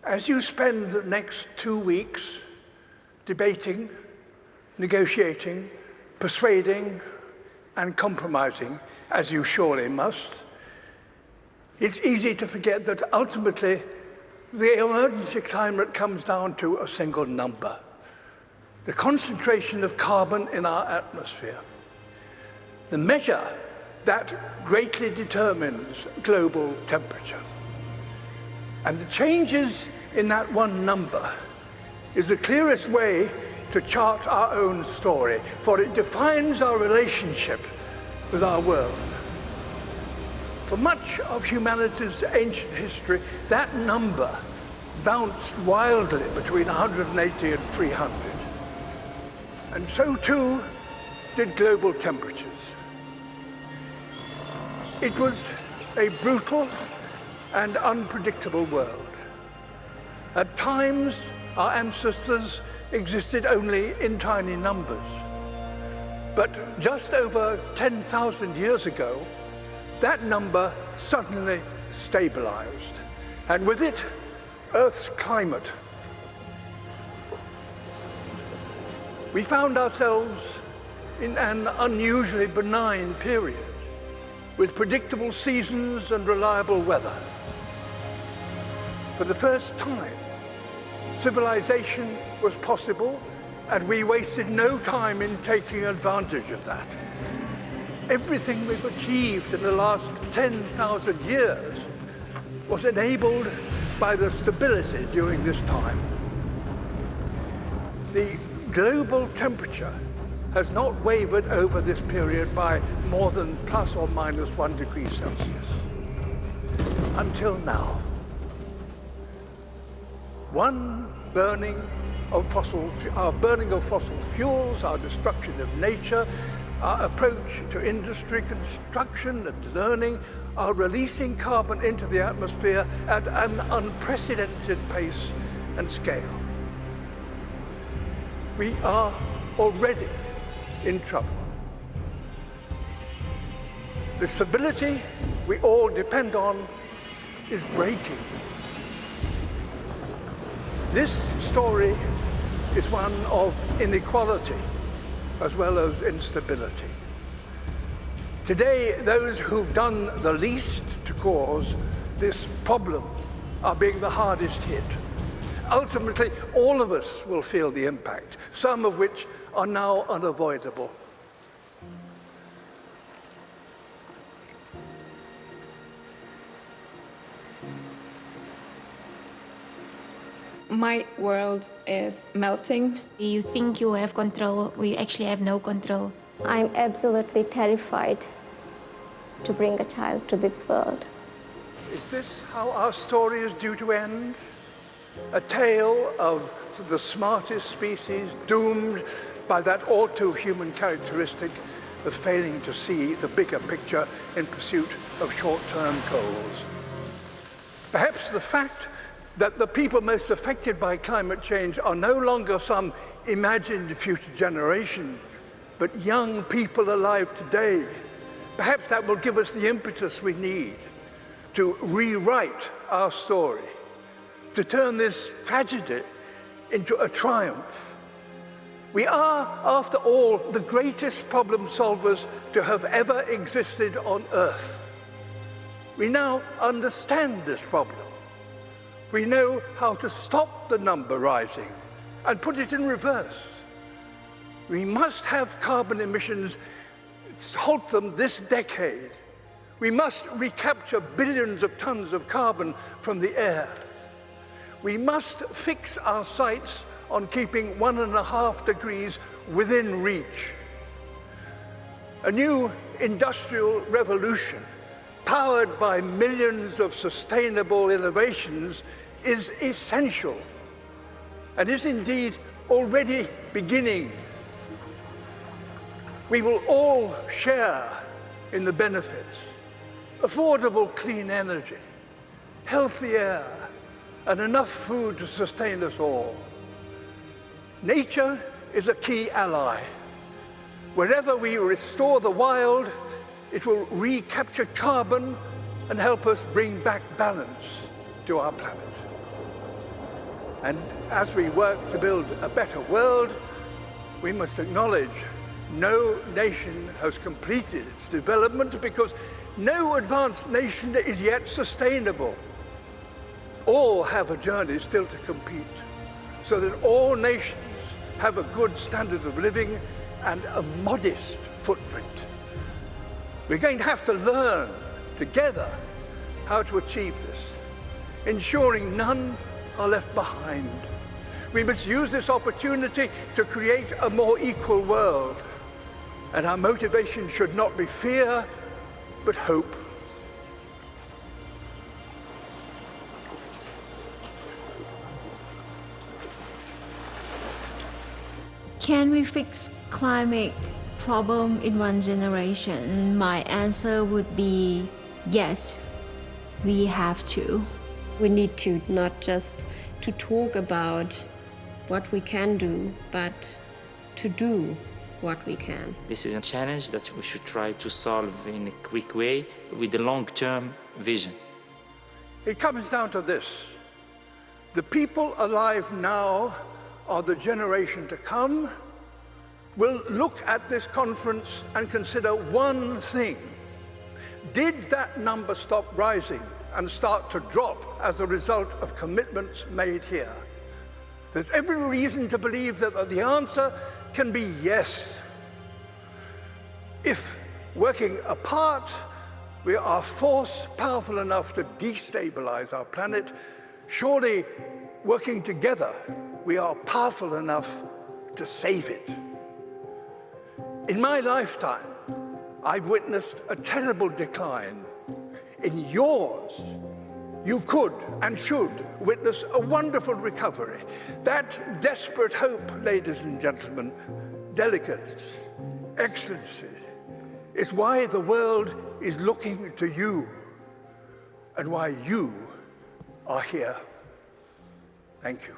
As you spend the next 2 weeks debating, negotiating, persuading, and compromising, as you surely must, it's easy to forget that ultimately the emergency climate comes down to a single number: the concentration of carbon in our atmosphere. The measure that greatly determines global temperature. And the changes in that one number is the clearest way to chart our own story, for it defines our relationship with our world. For much of humanity's ancient history, that number bounced wildly between 180 and 300. And so too did global temperatures. It was a brutal and unpredictable world. At times, our ancestors existed only in tiny numbers. But just over 10,000 years ago, that number suddenly stabilized, and with it, Earth's climate. We found ourselves in an unusually benign period, with predictable seasons and reliable weather. For the first time, civilization was possible, and we wasted no time in taking advantage of that. Everything we've achieved in the last 10,000 years was enabled by the stability during this time. The global temperature has not wavered over this period by more than plus or minus 1 degree Celsius. Until now. Our burning of fossil fuels, our destruction of nature, our approach to industry, construction, and learning are releasing carbon into the atmosphere at an unprecedented pace and scale. We are already in trouble. The stability we all depend on is breaking. This story is one of inequality as well as instability. Today, those who've done the least to cause this problem are being the hardest hit. Ultimately, all of us will feel the impact, some of which are now unavoidable. My world is melting. You think you have control, we actually have no control. I'm absolutely terrified to bring a child to this world. Is this how our story is due to end? A tale of the smartest species doomed by that all-too-human characteristic of failing to see the bigger picture in pursuit of short-term goals. Perhaps the fact that the people most affected by climate change are no longer some imagined future generation, but young people alive today. Perhaps that will give us the impetus we need to rewrite our story, to turn this tragedy into a triumph. We are, after all, the greatest problem solvers to have ever existed on Earth. We now understand this problem. We know how to stop the number rising and put it in reverse. We must have carbon emissions, halt them this decade. We must recapture billions of tons of carbon from the air. We must fix our sights on keeping 1.5 degrees within reach. A new industrial revolution, powered by millions of sustainable innovations, is essential and is indeed already beginning. We will all share in the benefits: affordable clean energy, healthy air, and enough food to sustain us all. Nature is a key ally. Wherever we restore the wild, it will recapture carbon and help us bring back balance to our planet. And as we work to build a better world, we must acknowledge no nation has completed its development because no advanced nation is yet sustainable. All have a journey still to compete, so that all nations have a good standard of living and a modest footprint. We're going to have to learn together how to achieve this, ensuring none are left behind. We must use this opportunity to create a more equal world, and our motivation should not be fear, but hope. Can we fix climate problem in one generation? My answer would be yes, we have to. We need to not just to talk about what we can do, but to do what we can. This is a challenge that we should try to solve in a quick way with a long-term vision. It comes down to this: the people alive now are the generation to come, will look at this conference and consider one thing. Did that number stop rising and start to drop as a result of commitments made here? There's every reason to believe that the answer can be yes. If working apart, we are a force powerful enough to destabilize our planet, surely working together, we are powerful enough to save it. In my lifetime, I've witnessed a terrible decline. In yours, you could and should witness a wonderful recovery. That desperate hope, ladies and gentlemen, delegates, excellency, is why the world is looking to you and why you are here. Thank you.